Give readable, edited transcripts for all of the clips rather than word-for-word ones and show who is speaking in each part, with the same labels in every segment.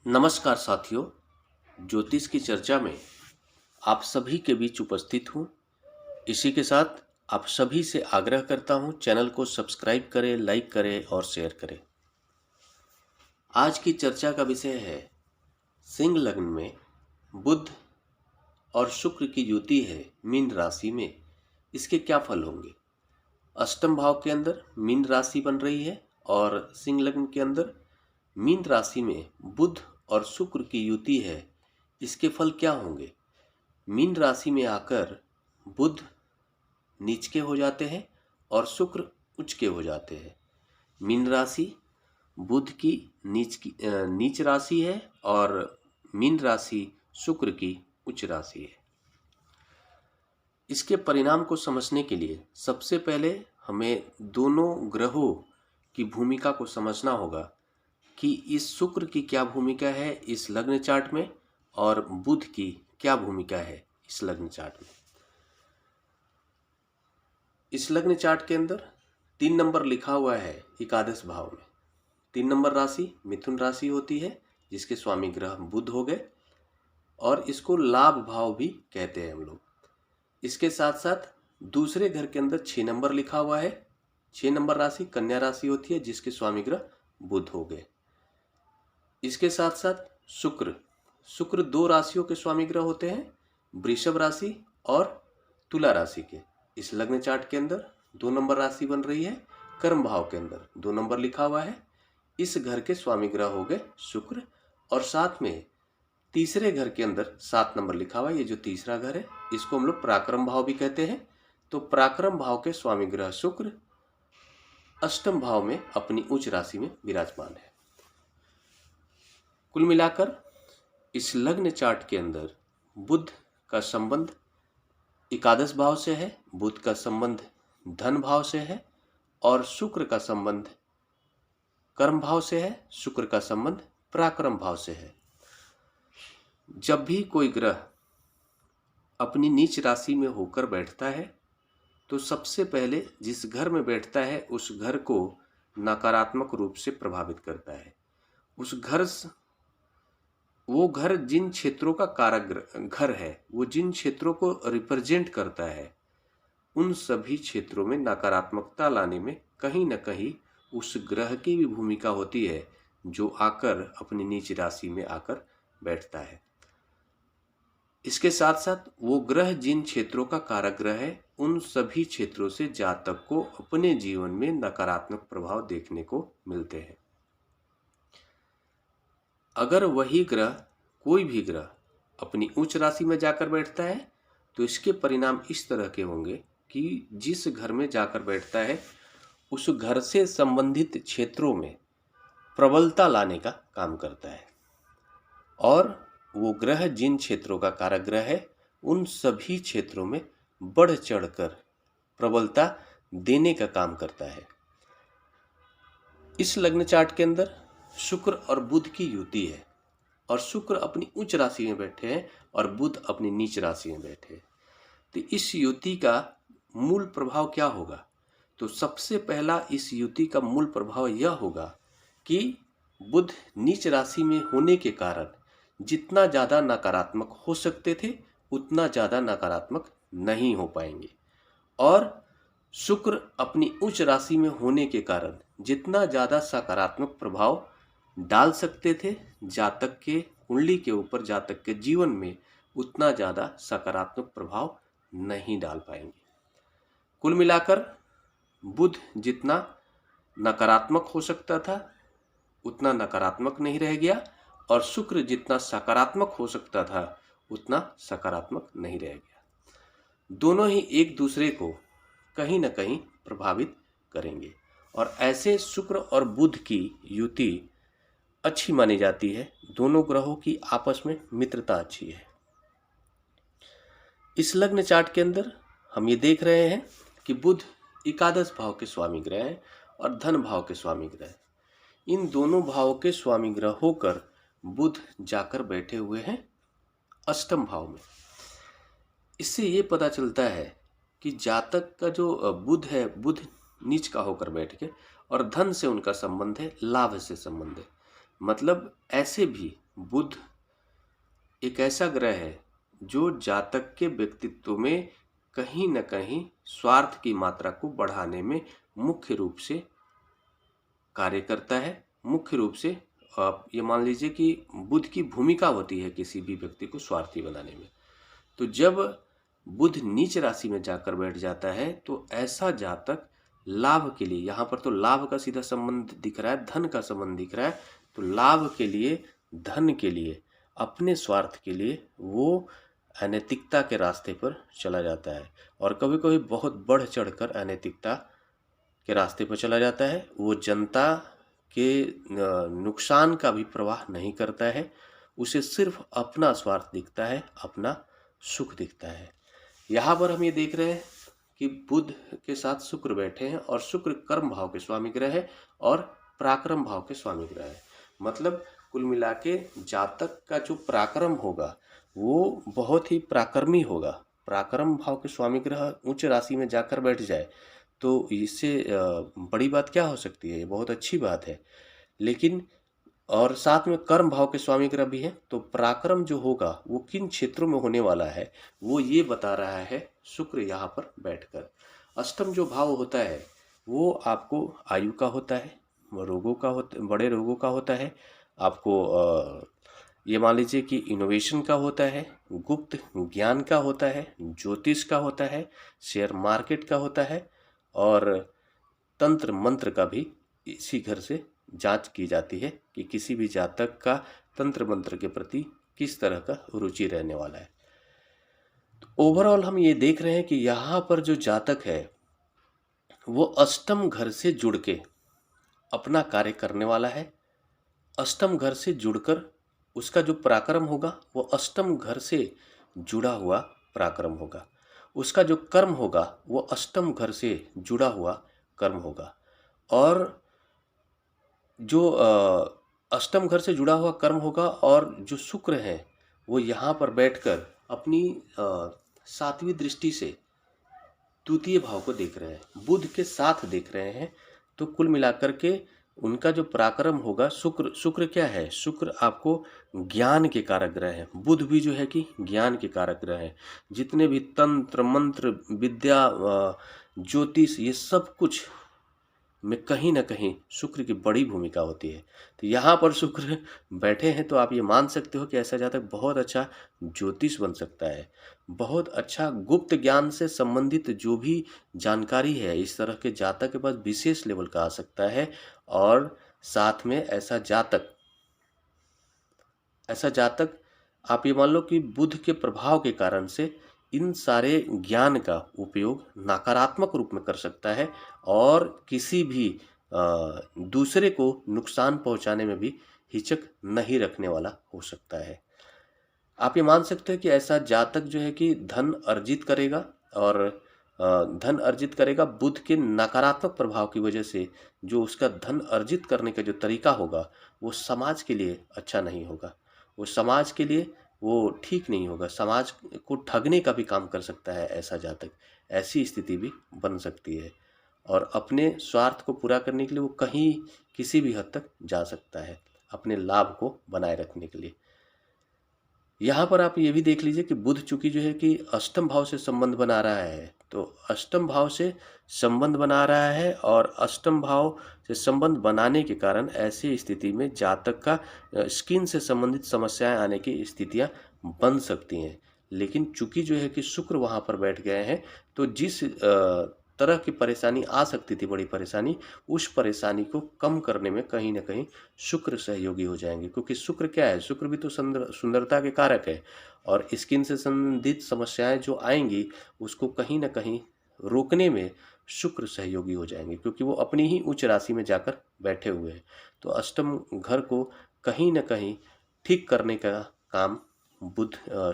Speaker 1: नमस्कार साथियों, ज्योतिष की चर्चा में आप सभी के बीच उपस्थित हूँ। इसी के साथ आप सभी से आग्रह करता हूँ, चैनल को सब्सक्राइब करें, लाइक करें और शेयर करें। आज की चर्चा का विषय है सिंह लग्न में बुध और शुक्र की युति है मीन राशि में, इसके क्या फल होंगे। अष्टम भाव के अंदर मीन राशि बन रही है और सिंह लग्न के अंदर मीन राशि में बुध और शुक्र की युति है, इसके फल क्या होंगे। मीन राशि में आकर बुध नीच के हो जाते हैं और शुक्र उच्च के हो जाते हैं। मीन राशि बुध की नीच राशि है और मीन राशि शुक्र की उच्च राशि है। इसके परिणाम को समझने के लिए सबसे पहले हमें दोनों ग्रहों की भूमिका को समझना होगा कि इस शुक्र की क्या भूमिका है इस लग्न चार्ट में और बुध की क्या भूमिका है इस लग्न चार्ट में। इस लग्न चार्ट के अंदर 3 नंबर लिखा हुआ है एकादश भाव में। 3 नंबर राशि मिथुन राशि होती है जिसके स्वामी ग्रह बुध हो गए और इसको लाभ भाव भी कहते हैं हम लोग। इसके साथ साथ दूसरे घर के अंदर 6 नंबर लिखा हुआ है। 6 नंबर राशि कन्या राशि होती है जिसके स्वामी ग्रह बुध हो गए। इसके साथ साथ शुक्र 2 राशियों के स्वामी ग्रह होते हैं, वृषभ राशि और तुला राशि के। इस लग्न चार्ट के अंदर 2 नंबर राशि बन रही है, कर्म भाव के अंदर 2 नंबर लिखा हुआ है। इस घर के स्वामी ग्रह हो गए शुक्र और साथ में तीसरे घर के अंदर 7 नंबर लिखा हुआ है। ये जो तीसरा घर है इसको हम लोग पराक्रम भाव भी कहते हैं। तो पराक्रम भाव के स्वामी ग्रह शुक्र अष्टम भाव में अपनी उच्च राशि में विराजमान है। कुल मिलाकर इस लग्न चार्ट के अंदर बुध का संबंध एकादश भाव से है, बुध का संबंध धन भाव से है और शुक्र का संबंध कर्म भाव से है, शुक्र का संबंध पराक्रम भाव से है। जब भी कोई ग्रह अपनी नीच राशि में होकर बैठता है तो सबसे पहले जिस घर में बैठता है उस घर को नकारात्मक रूप से प्रभावित करता है। वो घर जिन क्षेत्रों का कारक घर है, वो जिन क्षेत्रों को रिप्रेजेंट करता है, उन सभी क्षेत्रों में नकारात्मकता लाने में कहीं न कहीं उस ग्रह की भी भूमिका होती है जो आकर अपनी नीच राशि में आकर बैठता है। इसके साथ साथ वो ग्रह जिन क्षेत्रों का कारक ग्रह है उन सभी क्षेत्रों से जातक को अपने जीवन में नकारात्मक प्रभाव देखने को मिलते हैं। अगर वही ग्रह कोई भी ग्रह अपनी उच्च राशि में जाकर बैठता है तो इसके परिणाम इस तरह के होंगे कि जिस घर में जाकर बैठता है उस घर से संबंधित क्षेत्रों में प्रबलता लाने का काम करता है और वो ग्रह जिन क्षेत्रों का कारक ग्रह है उन सभी क्षेत्रों में बढ़ चढ़कर प्रबलता देने का काम करता है। इस लग्न चार्ट के अंदर शुक्र और बुध की युति है और शुक्र अपनी उच्च राशि में बैठे हैं और बुध अपनी नीच राशि में बैठे हैं। तो इस युति का मूल प्रभाव क्या होगा? तो सबसे पहला इस युति का मूल प्रभाव यह होगा कि बुध नीच राशि में होने के कारण जितना ज़्यादा नकारात्मक हो सकते थे उतना ज़्यादा नकारात्मक नहीं हो पाएंगे और शुक्र अपनी उच्च राशि में होने के कारण जितना ज़्यादा सकारात्मक प्रभाव डाल सकते थे जातक के कुंडली के ऊपर, जातक के जीवन में, उतना ज़्यादा सकारात्मक प्रभाव नहीं डाल पाएंगे। कुल मिलाकर बुध जितना नकारात्मक हो सकता था उतना नकारात्मक नहीं रह गया और शुक्र जितना सकारात्मक हो सकता था उतना सकारात्मक नहीं रह गया। दोनों ही एक दूसरे को कहीं न कहीं प्रभावित करेंगे और ऐसे शुक्र और बुध की युति अच्छी मानी जाती है। दोनों ग्रहों की आपस में मित्रता अच्छी है। इस लग्न चार्ट के अंदर हम ये देख रहे हैं कि बुध एकादश भाव के स्वामी ग्रह हैं और धन भाव के स्वामी ग्रह हैं। इन दोनों भावों के स्वामी ग्रह होकर बुध जाकर बैठे हुए हैं अष्टम भाव में। इससे ये पता चलता है कि जातक का जो बुध है, बुध नीच का होकर बैठ के और धन से उनका संबंध है, लाभ से संबंध है। मतलब ऐसे भी बुध एक ऐसा ग्रह है जो जातक के व्यक्तित्व में कहीं न कहीं स्वार्थ की मात्रा को बढ़ाने में मुख्य रूप से कार्य करता है। मुख्य रूप से आप ये मान लीजिए कि बुध की भूमिका होती है किसी भी व्यक्ति को स्वार्थी बनाने में। तो जब बुध नीच राशि में जाकर बैठ जाता है तो ऐसा जातक लाभ के लिए, यहाँ पर तो लाभ का सीधा संबंध दिख रहा है, धन का संबंध दिख रहा है, तो लाभ के लिए, धन के लिए, अपने स्वार्थ के लिए वो अनैतिकता के रास्ते पर चला जाता है और कभी कभी बहुत बढ़ चढ़कर अनैतिकता के रास्ते पर चला जाता है। वो जनता के नुकसान का भी परवाह नहीं करता है, उसे सिर्फ अपना स्वार्थ दिखता है, अपना सुख दिखता है। यहाँ पर हम ये देख रहे हैं कि बुध के साथ शुक्र बैठे हैं और शुक्र कर्म भाव के स्वामी ग्रह है और पराक्रम भाव के स्वामी ग्रह है। मतलब कुल मिला के जातक का जो पराक्रम होगा वो बहुत ही पराक्रमी होगा। पराक्रम भाव के स्वामी ग्रह उच्च राशि में जाकर बैठ जाए तो इससे बड़ी बात क्या हो सकती है, ये बहुत अच्छी बात है। लेकिन और साथ में कर्म भाव के स्वामी ग्रह भी है, तो पराक्रम जो होगा वो किन क्षेत्रों में होने वाला है वो ये बता रहा है शुक्र यहाँ पर बैठकर। अष्टम जो भाव होता है वो आपको आयु का होता है, रोगों का होता, बड़े रोगों का होता है, आपको ये मान लीजिए कि इनोवेशन का होता है, गुप्त ज्ञान का होता है, ज्योतिष का होता है, शेयर मार्केट का होता है और तंत्र मंत्र का भी इसी घर से जांच की जाती है कि किसी भी जातक का तंत्र मंत्र के प्रति किस तरह का रुचि रहने वाला है। तो ओवरऑल हम ये देख रहे हैं कि यहाँ पर जो जातक है वो अष्टम घर से जुड़ के अपना कार्य करने वाला है। अष्टम घर से जुड़कर उसका जो पराक्रम होगा वो अष्टम घर से जुड़ा हुआ पराक्रम होगा। उसका जो कर्म होगा वो अष्टम घर से जुड़ा हुआ कर्म होगा। और जो अष्टम घर से जुड़ा हुआ कर्म होगा और जो शुक्र है वो यहाँ पर बैठकर अपनी सातवीं दृष्टि से द्वितीय भाव को देख रहे हैं, बुध के साथ देख रहे हैं। तो कुल मिलाकर के उनका जो पराक्रम होगा, शुक्र क्या है, शुक्र आपको ज्ञान के कारक ग्रह है। बुध भी जो है कि ज्ञान के कारक ग्रह है। जितने भी तंत्र मंत्र विद्या ज्योतिष ये सब कुछ में कहीं ना कहीं शुक्र की बड़ी भूमिका होती है। तो यहाँ पर शुक्र बैठे हैं तो आप ये मान सकते हो कि ऐसा जातक बहुत अच्छा ज्योतिष बन सकता है, बहुत अच्छा गुप्त ज्ञान से संबंधित जो भी जानकारी है इस तरह के जातक के पास विशेष लेवल का आ सकता है। और साथ में ऐसा जातक आप ये मान लो कि बुध के प्रभाव के कारण से इन सारे ज्ञान का उपयोग नकारात्मक रूप में कर सकता है और किसी भी दूसरे को नुकसान पहुंचाने में भी हिचक नहीं रखने वाला हो सकता है। आप ये मान सकते हैं कि ऐसा जातक जो है कि धन अर्जित करेगा और धन अर्जित करेगा बुध के नकारात्मक प्रभाव की वजह से। जो उसका धन अर्जित करने का जो तरीका होगा वो समाज के लिए अच्छा नहीं होगा, वो समाज के लिए वो ठीक नहीं होगा, समाज को ठगने का भी काम कर सकता है ऐसा जातक। ऐसी स्थिति भी बन सकती है और अपने स्वार्थ को पूरा करने के लिए वो कहीं किसी भी हद तक जा सकता है अपने लाभ को बनाए रखने के लिए। यहाँ पर आप ये भी देख लीजिए कि बुध चूंकि जो है कि अष्टम भाव से संबंध बना रहा है, तो अष्टम भाव से संबंध बना रहा है और अष्टम भाव से संबंध बनाने के कारण ऐसी स्थिति में जातक का स्किन से संबंधित समस्याएं आने की स्थितियां बन सकती हैं। लेकिन चूंकि जो है कि शुक्र वहाँ पर बैठ गए हैं तो जिस तरह की परेशानी आ सकती थी, बड़ी परेशानी, उस परेशानी को कम करने में कहीं ना कहीं शुक्र सहयोगी हो जाएंगे। क्योंकि शुक्र क्या है, शुक्र भी तो सुंदरता के कारक है और स्किन से संबंधित समस्याएं जो आएंगी उसको कहीं ना कहीं रोकने में शुक्र सहयोगी हो जाएंगे क्योंकि वो अपनी ही उच्च राशि में जाकर बैठे हुए हैं। तो अष्टम घर को कहीं ना कहीं ठीक करने का काम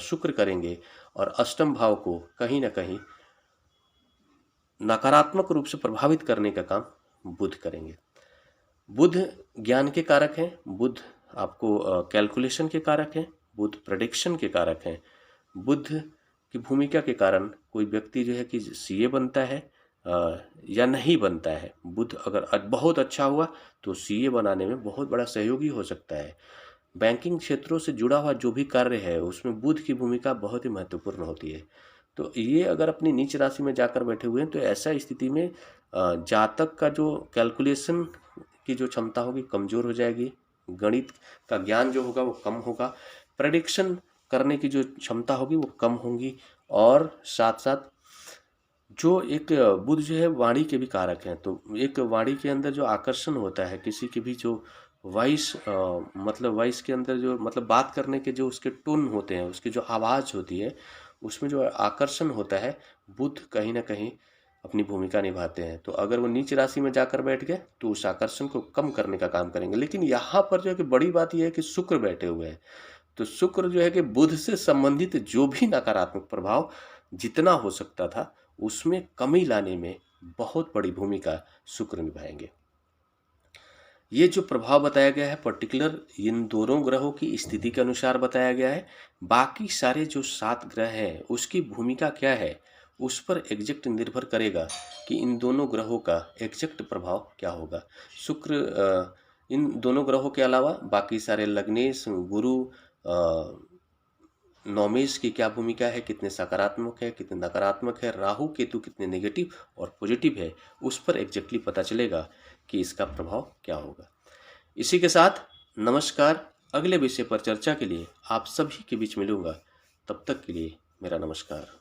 Speaker 1: शुक्र करेंगे और अष्टम भाव को कहीं ना कहीं नकारात्मक रूप से प्रभावित करने का काम बुध करेंगे। बुध ज्ञान के कारक हैं, बुध आपको कैलकुलेशन के कारक हैं, बुध प्रेडिक्शन के कारक हैं। बुध की भूमिका के कारण कोई व्यक्ति जो है कि सीए बनता है या नहीं बनता है। बुध अगर बहुत अच्छा हुआ तो सीए बनाने में बहुत बड़ा सहयोगी हो सकता है। बैंकिंग क्षेत्रों से जुड़ा हुआ जो भी कार्य है उसमें बुध की भूमिका बहुत ही महत्वपूर्ण होती है। तो ये अगर अपनी नीच राशि में जाकर बैठे हुए हैं तो ऐसा स्थिति में जातक का जो कैलकुलेशन की जो क्षमता होगी कमज़ोर हो जाएगी, गणित का ज्ञान जो होगा वो कम होगा, प्रेडिक्शन करने की जो क्षमता होगी वो कम होगी, और साथ साथ जो एक बुध जो है वाणी के भी कारक हैं। तो एक वाणी के अंदर जो आकर्षण होता है, किसी की भी जो वॉइस मतलब वॉइस के अंदर जो मतलब बात करने के जो उसके टोन होते हैं, उसकी जो आवाज़ होती है, उसमें जो आकर्षण होता है, बुध कहीं ना कहीं अपनी भूमिका निभाते हैं। तो अगर वो नीच राशि में जाकर बैठ गए तो उस आकर्षण को कम करने का काम करेंगे। लेकिन यहाँ पर जो है कि बड़ी बात यह है कि शुक्र बैठे हुए हैं, तो शुक्र जो है कि बुध से संबंधित जो भी नकारात्मक प्रभाव जितना हो सकता था उसमें कमी लाने में बहुत बड़ी भूमिका शुक्र निभाएंगे। ये जो प्रभाव बताया गया है पर्टिकुलर इन दोनों ग्रहों की स्थिति के अनुसार बताया गया है। बाकी सारे जो 7 ग्रह हैं उसकी भूमिका क्या है उस पर एग्जैक्ट निर्भर करेगा कि इन दोनों ग्रहों का एग्जैक्ट प्रभाव क्या होगा। शुक्र इन दोनों ग्रहों के अलावा बाकी सारे लग्नेश, गुरु, नौमेश की क्या भूमिका है, कितने सकारात्मक है, कितने नकारात्मक है, राहु केतु कितने नेगेटिव और पॉजिटिव है, उस पर एग्जैक्टली पता चलेगा कि इसका प्रभाव क्या होगा। इसी के साथ नमस्कार। अगले विषय पर चर्चा के लिए आप सभी के बीच मिलूंगा। तब तक के लिए मेरा नमस्कार।